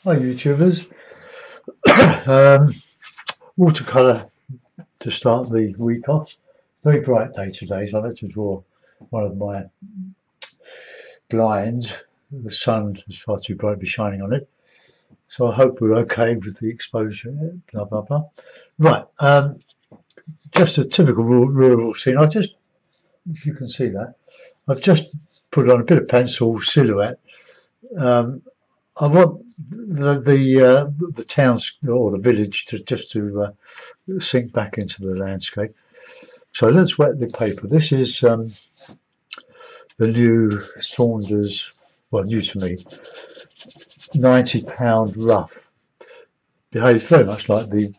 Hi YouTubers. um, Watercolour to start the week off. Very bright day today, so I had to draw one of my blinds. The sun is far too brightly shining on it, so I hope we're okay with the exposure. Blah blah blah. Right, just a typical rural scene. If you can see that, I've just put on a bit of pencil silhouette. Um, I want the towns or the village to sink back into the landscape. So let's wet the paper. This is the new Saunders, well, new to me, £90 rough. Behaves very much like the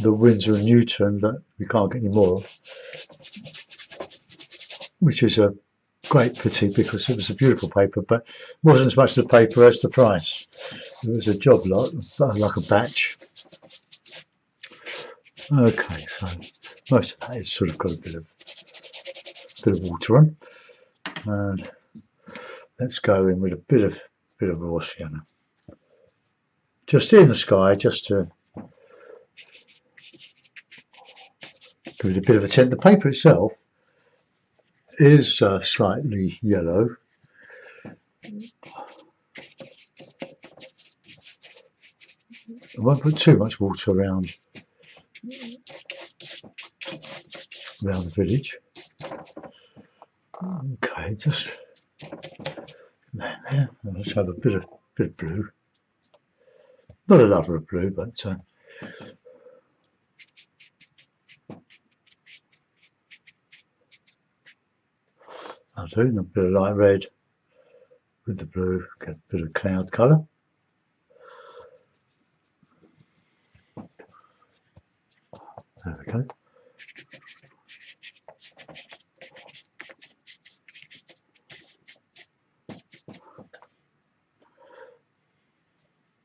Winsor and Newton that we can't get any more of, which is a great pity because it was a beautiful paper, but it wasn't as much the paper as the price. It was a job lot, like a batch. Okay, so most of that is sort of got a bit of water on, and let's go in with a bit of raw sienna, just in the sky, just to give it a bit of a tint. The paper itself is slightly yellow. I won't put too much water around the village. Okay, just there. Let's have a bit of blue. Not a lover of blue, but I'll do a bit of light red with the blue. Get a bit of cloud colour. There we go.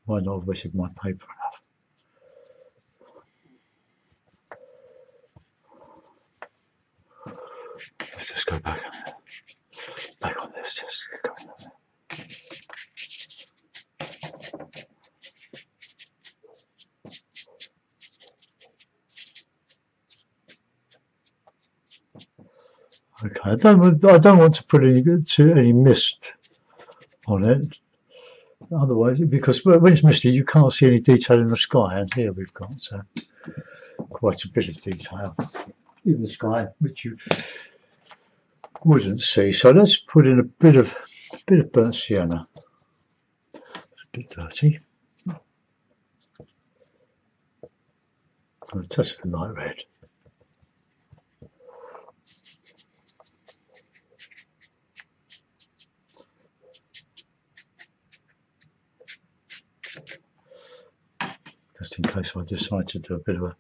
Might not have wetted my paper enough. Let's just go back on this. Just going on there. Okay, I don't want to put any mist on it. Otherwise, because when it's misty, you can't see any detail in the sky, and here we've got quite a bit of detail in the sky, which you wouldn't see. So let's put in a bit of burnt sienna. It's a bit dirty. And a touch of light red. Just in case I decide to do a bit of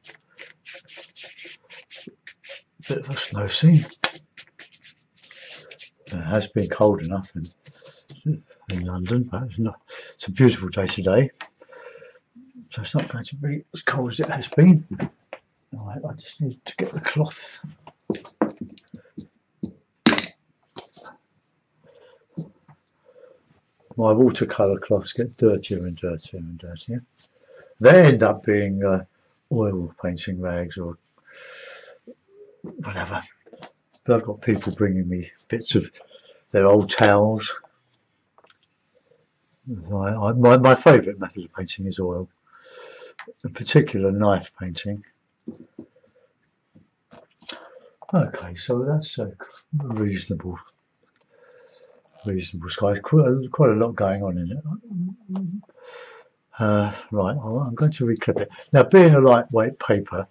a snow scene. It has been cold enough in London, but it's a beautiful day today, so it's not going to be as cold as it has been. Right, I just need to get the cloth. My watercolour cloths get dirtier and dirtier and dirtier. They end up being oil painting rags or whatever. But I've got people bringing me bits of their old towels. My favourite method of painting is oil, in particular knife painting. Okay, so that's a reasonable sky. Quite a lot going on in it. Right, I'm going to reclip it. Now, being a lightweight paper,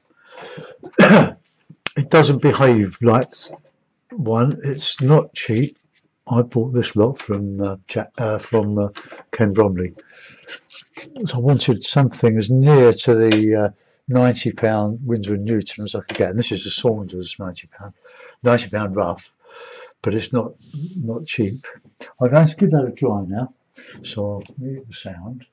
it doesn't behave like one. It's not cheap. I bought this lot from Ken Bromley. So I wanted something as near to the £90 Winsor and Newton as I could get. And this is a Saunders £90 rough, but it's not cheap. I'm going to give that a try now. So I'll mute the sound.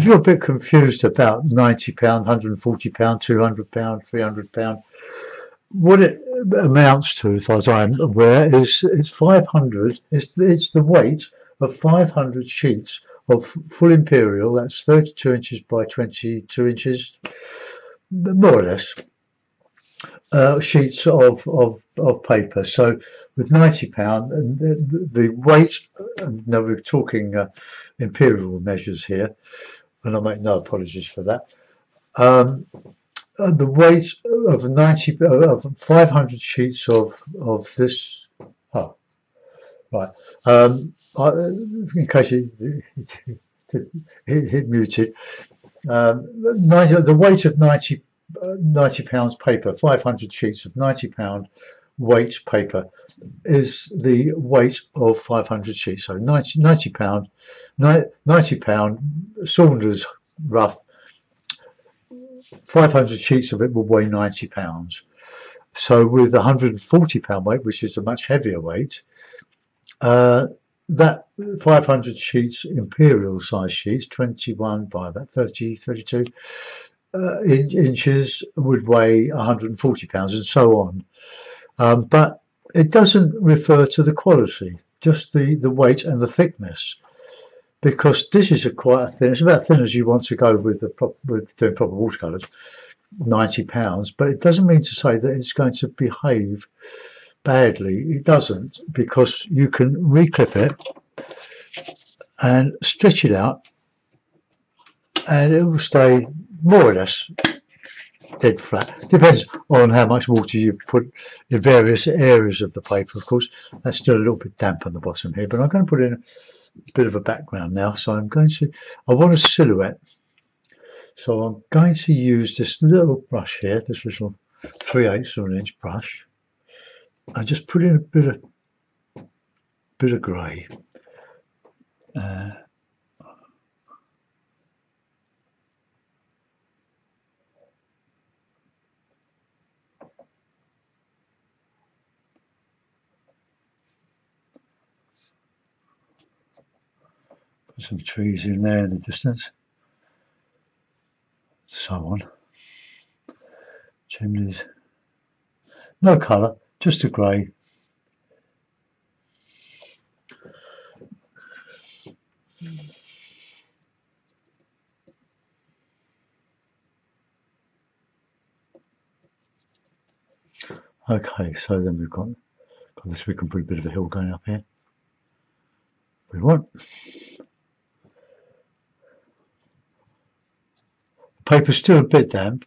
you're a bit confused about £90, £140, £200, £300, what it amounts to, as far as I'm aware, is it's 500. It's the weight of 500 sheets of full imperial. That's 32 inches by 22 inches, more or less. Sheets of paper. So with £90, the weight, now we're talking imperial measures here, and I make no apologies for that. The weight of 500 sheets of this. Oh, right. In case it hit muted, the weight of 90 pounds paper, 500 sheets of £90 weight paper is the weight of 500 sheets. So 90 pound Saunders rough, 500 sheets of it will weigh 90 pounds. So with a 140 pound weight, which is a much heavier weight, that 500 sheets, imperial size sheets, 21 by about 30, 32 inches, would weigh 140 pounds, and so on. But it doesn't refer to the quality, just the weight and the thickness, because this is quite a thin. It's about thin as you want to go with doing proper watercolours, 90 pounds. But it doesn't mean to say that it's going to behave badly. It doesn't, because you can reclip it and stretch it out, and it will stay more or less dead flat. Depends on how much water you put in various areas of the paper. Of course, that's still a little bit damp on the bottom here, but I'm going to put in a bit of a background now. So I want a silhouette. So I'm going to use this little brush here, this little 3/8 of an inch brush. I just put in a bit of grey. Put some trees in there in the distance. So on. Chimneys. No colour, just a grey. Okay, so then we've got this. We can put a bit of a hill going up here. If we want. The paper's still a bit damp.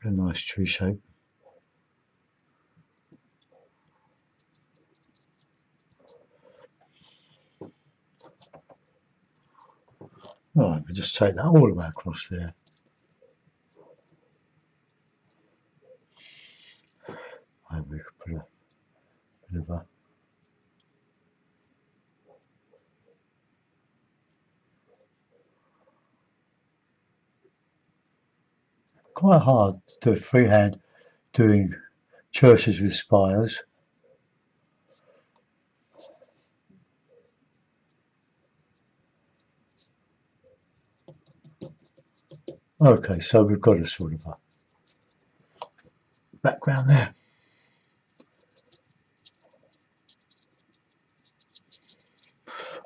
A nice tree shape. Right, we'll just take that all the way across there. Maybe we could put a bit of a quite hard to do freehand doing churches with spires. Okay, so we've got a sort of a background there.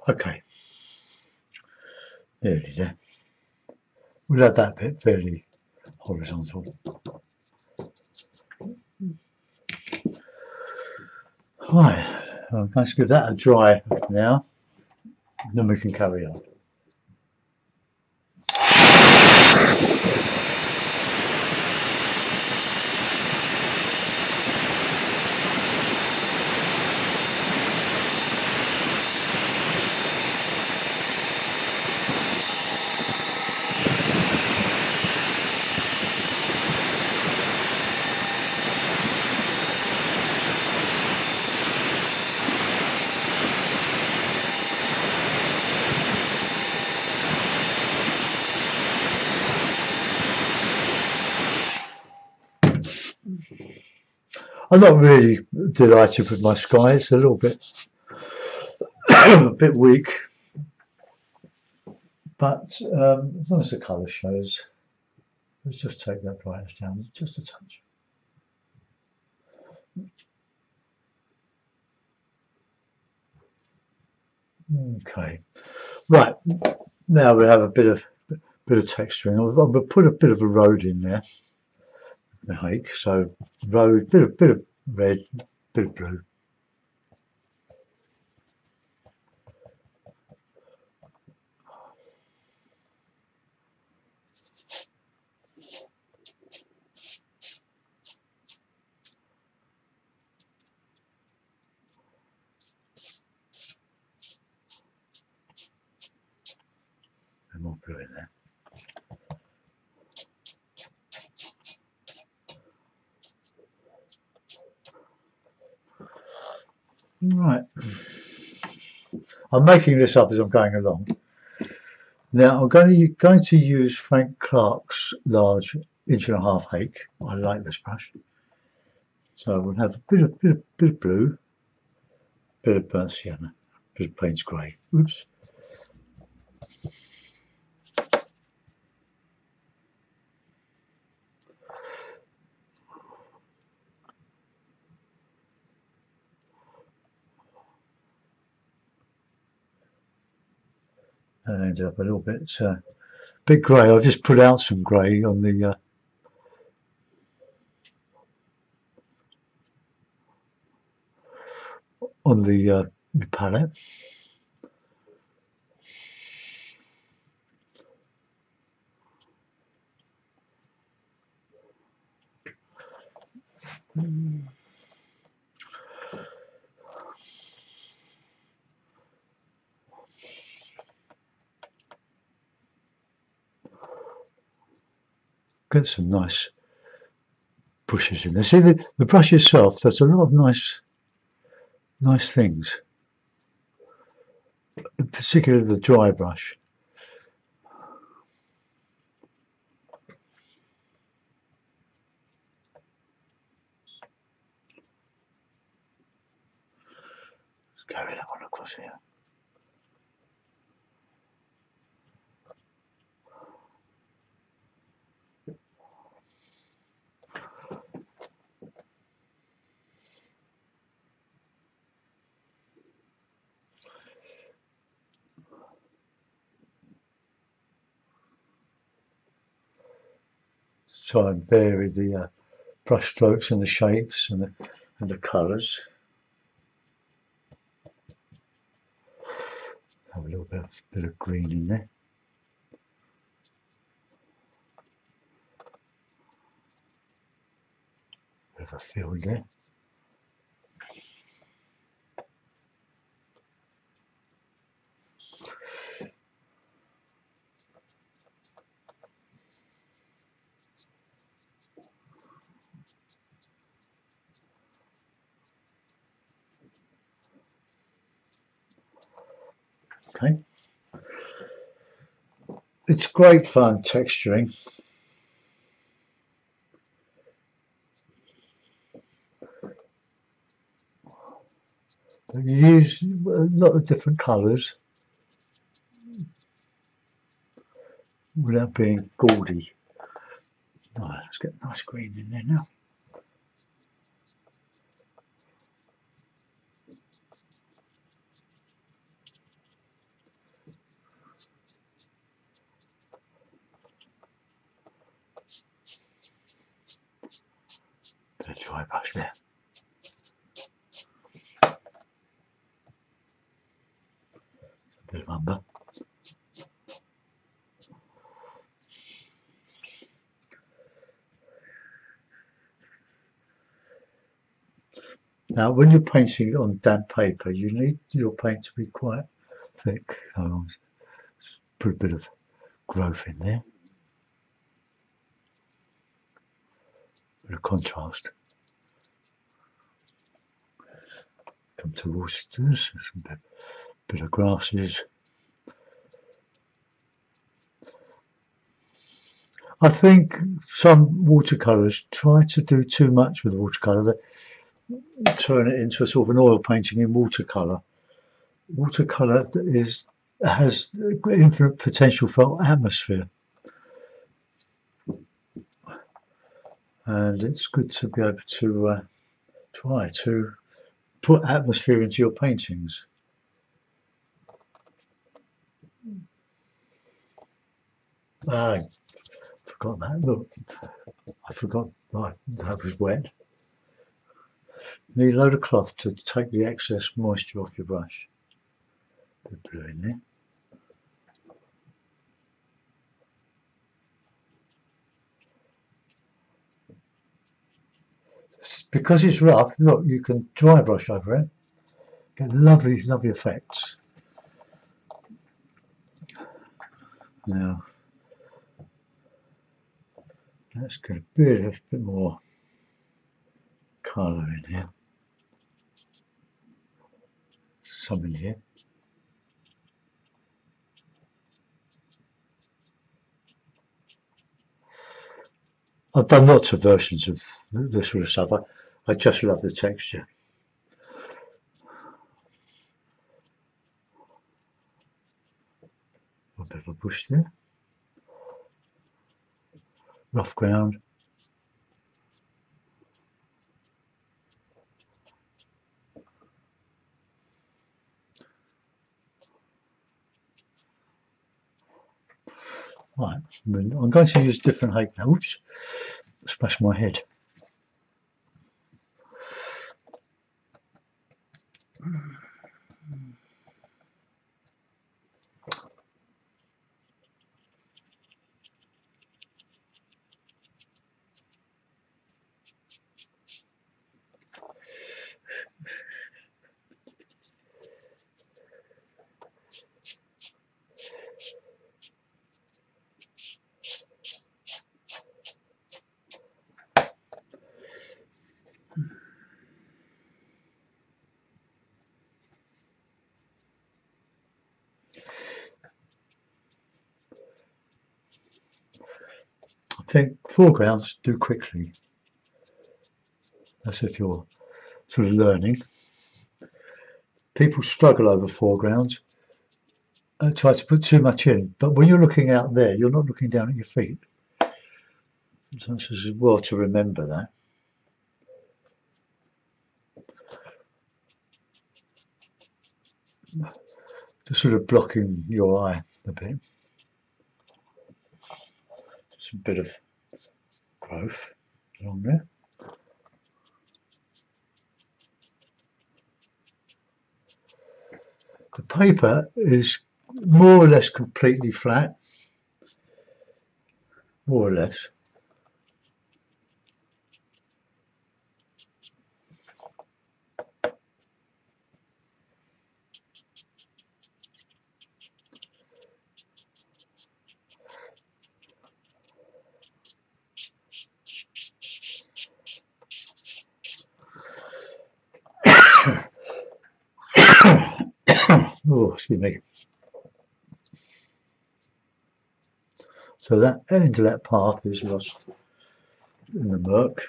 Okay, nearly there. We'll have that bit fairly horizontal. Right, let's give that a dry now, then we can carry on. I'm not really delighted with my sky. It's a little bit a bit weak, but as long as the colour shows, let's just take that brightness down just a touch. Okay, right, now we have a bit of texturing. I'll put a bit of a road in there, the hake. So road, bit of red, bit of blue. And more blue in there. Right, I'm making this up as I'm going along. Now I'm going to use Frank Clark's large 1.5" hake. I like this brush. So we'll have a bit of blue, bit of burnt sienna, bit of Payne's grey. Oops. And a little bit grey. I've just put out some grey on the palette. Get some nice bushes in there. See, the brush itself does a lot of nice things, particularly the dry brush. Let's carry that one across here. Try and vary the brush strokes and the shapes and the colours. Have a little bit of green in there. Bit of a field there. Okay. It's great fun texturing. You use a lot of different colours without being gaudy. Right, let's get nice green in there now. Bit of dry brush there. A bit of umber. Now, when you're painting on damp paper, you need your paint to be quite thick. Put a bit of growth in there, bit of contrast. Come to Worcesters, some bit of grasses. I think some watercolours try to do too much with watercolour. turn it into a sort of an oil painting in watercolour. Watercolour has infinite potential for atmosphere, and it's good to be able to try to put atmosphere into your paintings. I forgot that. Look, I forgot that was wet. Need a load of cloth to take the excess moisture off your brush. Put blue in there. Because it's rough, look, you can dry brush over it. Get lovely, lovely effects. Now, let's get a bit more colour in here. Some in here. I've done lots of versions of this sort of stuff. I just love the texture. A bit of a bush there. Rough ground. Right, I'm going to use different height now. Oops, smash my head. I think foregrounds do quickly. That's if you're sort of learning. People struggle over foregrounds, try to put too much in, but when you're looking out there, you're not looking down at your feet. So it's as well to remember that. Just sort of blocking your eye a bit. Just a bit of growth along there. The paper is more or less completely flat, more or less. Oh, excuse me. So that end of that path is lost in the murk.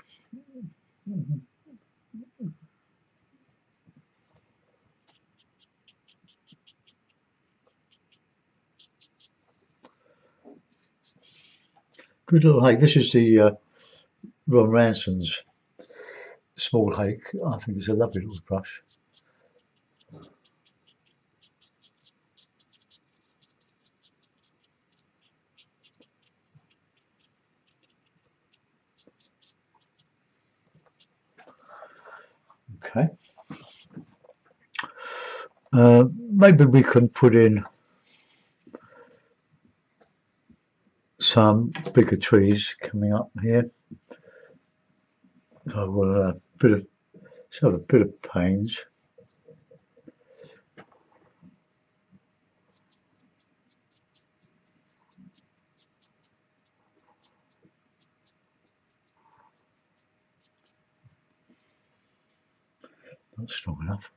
Good little hake. This is the Ron Ranson's small hake. I think it's a lovely little brush. Okay. Maybe we can put in some bigger trees coming up here. So we'll a bit of pains. Not strong enough.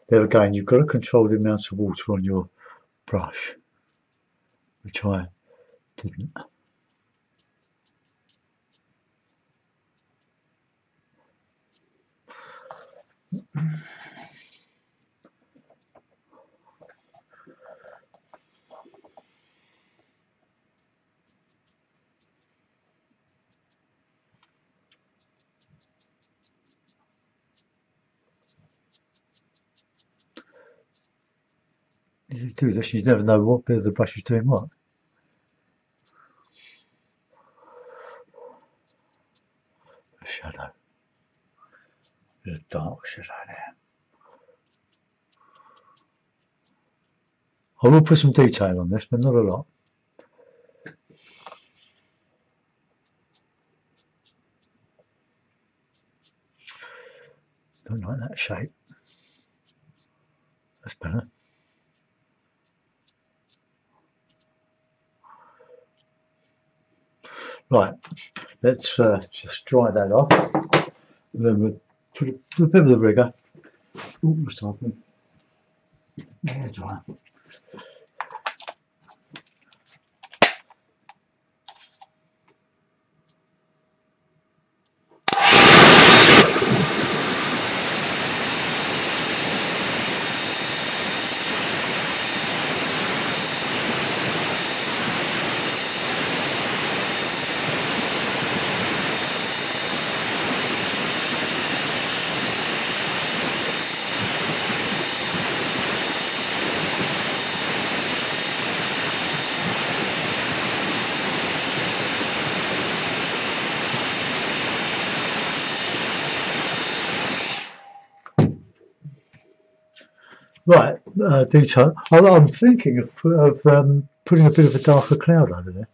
there again, you've got to control the amount of water on your brush, which I didn't. If you do this, you never know what bit of the brush is doing what. A shadow. There's a dark shadow there. I will put some detail on this, but not a lot. Don't like that shape. That's better. Right, let's just dry that off. And then we'll put a bit of the rigger. Ooh, what's happening? Yeah, dry. Right, detail. I'm thinking of putting a bit of a darker cloud over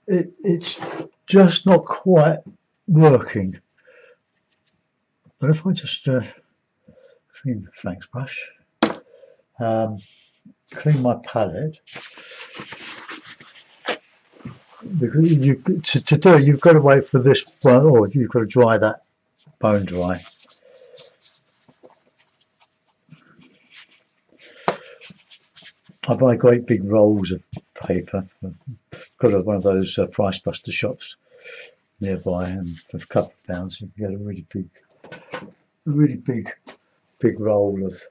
there. It's just not quite working. But if I just clean the flanks brush, clean my palette, because to do it, you've got to wait for this one, or you've got to dry that bone dry. I buy great big rolls of paper. I've got one of those Price Buster shops nearby, and for a couple of pounds you can get a really big roll of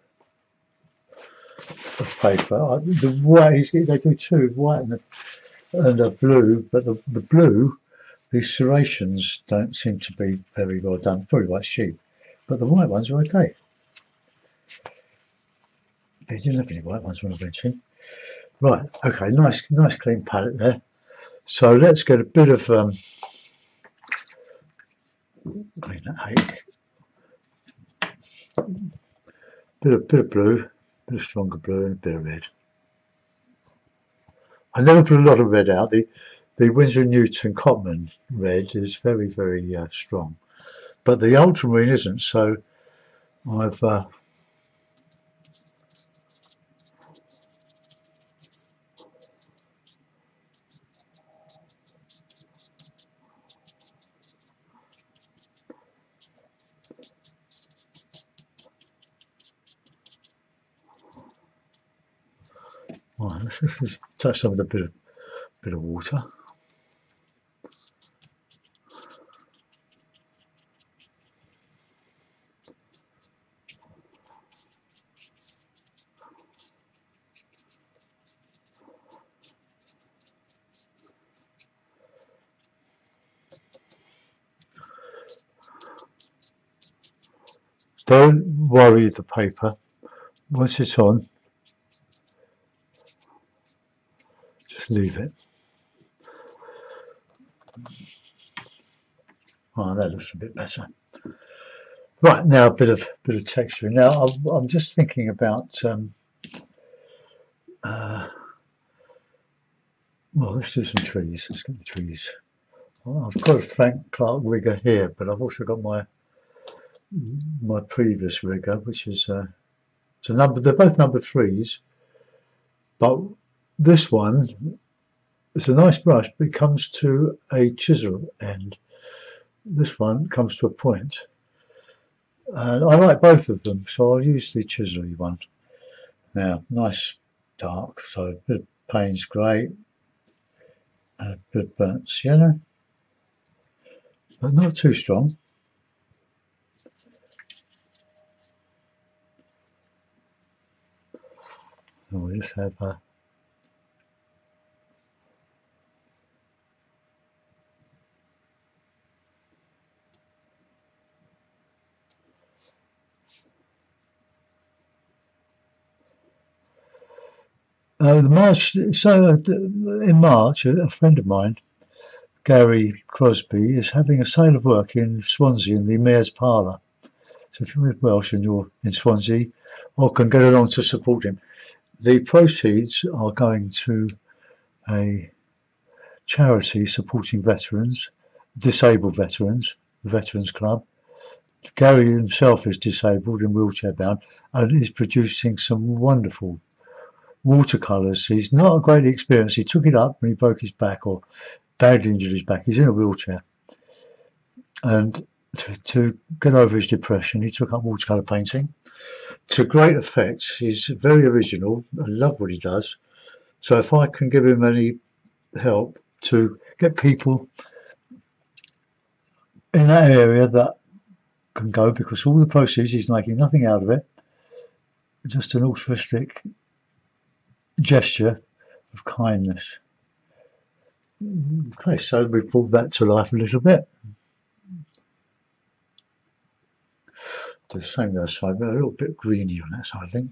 paper. The white, they do two, white and a blue, but the blue, these serrations don't seem to be very well done. Probably quite cheap, but the white ones are okay. They didn't have any white ones when I went in. Right, okay, nice clean palette there. So let's get a bit of clean that hay. Bit of blue, bit of stronger blue, and a bit of red. I never put a lot of red out. The Winsor & Newton Cotman red is very strong, but the ultramarine isn't. So I've right, let's just touch some of the bit of water. Don't worry the paper. Once it's on, just leave it. Oh, that looks a bit better. Right, now a bit of texture. Now I'm just thinking about well, let's do some trees. Let's get the trees. Well, I've got a Frank Clark rigger here, but I've also got my previous rigger, which is it's a number. They're both number 3s, but this one is a nice brush, but it comes to a chisel end. This one comes to a point, And I like both of them, so I'll use the Chisley one. Now, nice dark, so a bit of Payne's grey, and a bit of burnt sienna, but not too strong. And we'll just have the March. So in March, a friend of mine, Gary Crosby, is having a sale of work in Swansea in the Mayor's Parlour. So if you're Welsh and you're in Swansea, or can get along to support him, the proceeds are going to a charity supporting veterans, disabled veterans, the Veterans Club. Gary himself is disabled and wheelchair bound and is producing some wonderful watercolours. He's not a great experience. He took it up when he broke his back or badly injured his back. He's in a wheelchair. And to get over his depression, he took up watercolour painting to great effect. He's very original. I love what he does. So if I can give him any help to get people in that area that can go, because all the proceeds, he's making nothing out of it, just an altruistic gesture of kindness. Okay, so we've brought that to life a little bit. Do the same the other side, but a little bit greeny on that side, I think.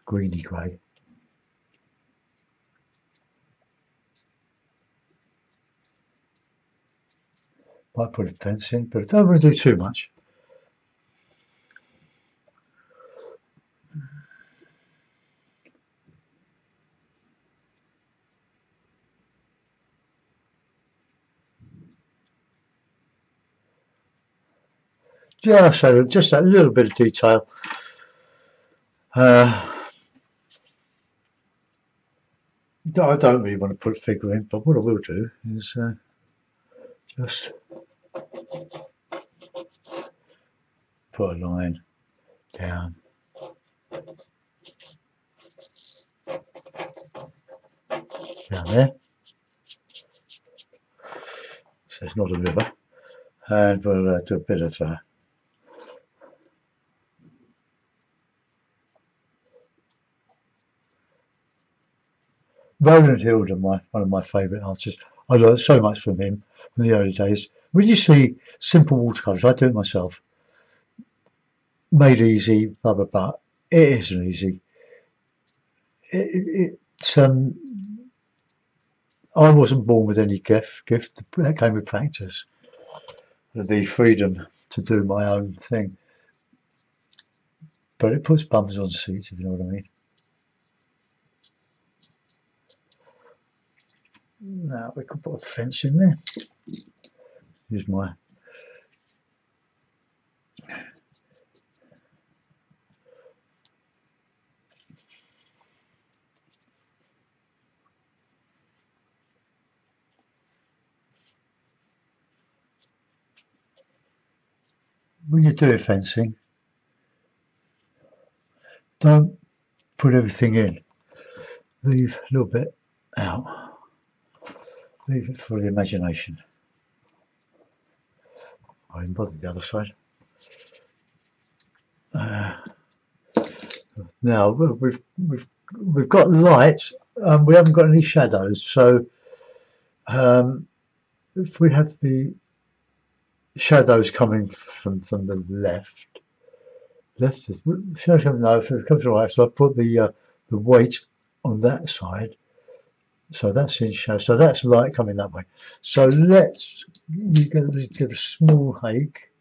Greeny grey. Might put a fence in, but I don't want to do too much. Just that little bit of detail. I don't really want to put a figure in, but what I will do is just put a line down. Down there. So it's not a river. And we'll do a bit of Roland Hilder, one of my favourite artists. I learned so much from him in the early days. When you see simple watercolours, I do it myself. Made easy, blah blah blah. It isn't easy. It's I wasn't born with any gift. That came with practice. The freedom to do my own thing. But it puts bums on seats, if you know what I mean. Now we could put a fence in there. Here's my when you're doing fencing, don't put everything in. Leave a little bit out. Leave it for the imagination. I didn't bother the other side. Now we've got light, we haven't got any shadows. So if we have the shadows coming from the left is shadows coming. No, if it comes from the right, so I put the weight on that side. So that's in shadow. So that's light coming that way. So let's give a small hake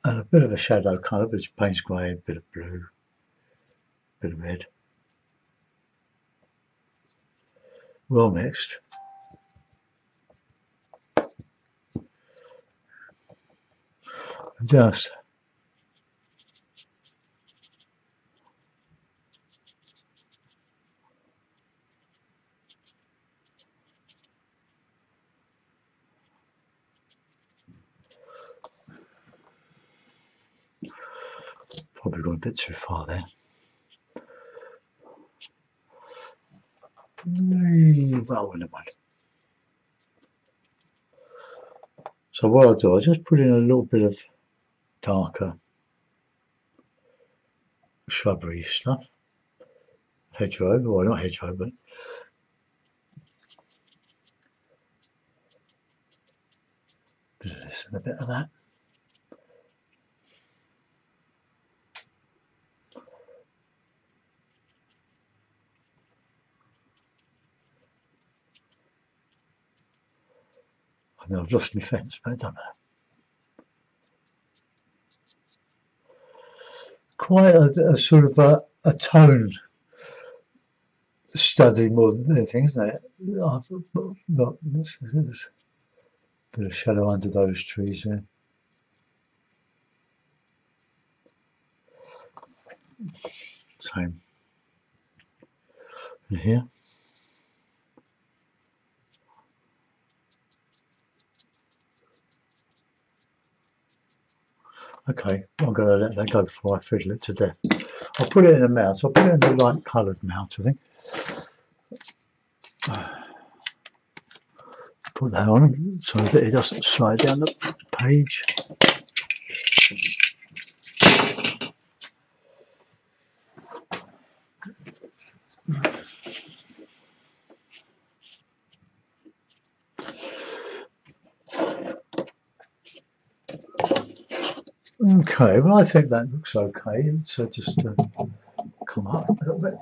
and a bit of a shadow colour, which Payne's grey, a bit of blue, a bit of red. Well mixed. Just Probably gone a bit too far there. Well, never mind. So what I'll do, I'll just put in a little bit of darker shrubbery stuff. Hedgerow, well not hedgerow, but a bit of this and a bit of that. I know I've lost my fence, but it doesn't matter. Quite a sort of a tone study more than anything, isn't it? There's a bit of shadow under those trees there. Same. And here. Okay, I'm going to let that go before I fiddle it to death. I'll put it in a mount. I'll put it in a light coloured mount, I think. Put that on so that it doesn't slide down the page. Okay, well I think that looks okay. So just come up a little bit.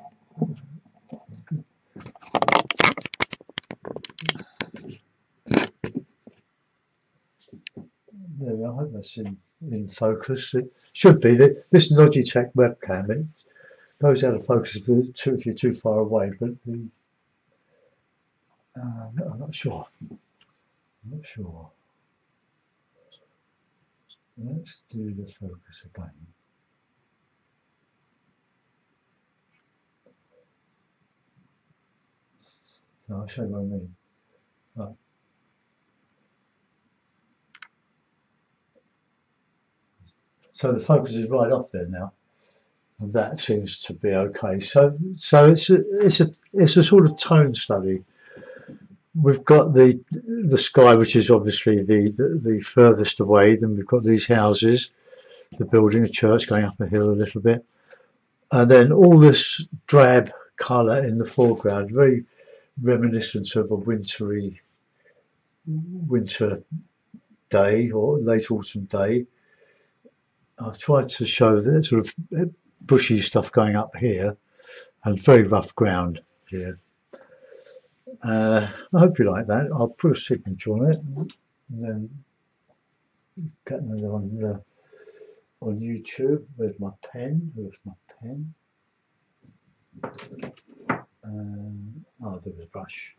There we are. I hope that's in focus. It should be. This Logitech webcam, it goes out of focus if you're too far away, but I'm not sure. I'm not sure. Let's do the focus again. So I'll show you what I mean. Right. So the focus is right off there now, and that seems to be okay. So it's a sort of tone study. We've got the sky, which is obviously the furthest away. Then we've got these houses, the building, the church going up a hill a little bit, and then all this drab colour in the foreground, very reminiscent of a winter day or late autumn day. I've tried to show the sort of bushy stuff going up here and very rough ground here. I hope you like that. I'll put a signature on it and then get another one on YouTube. Where's my pen? Where's my pen? I'll do a brush.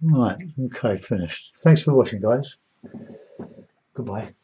Right, okay, finished. Thanks for watching, guys. Goodbye.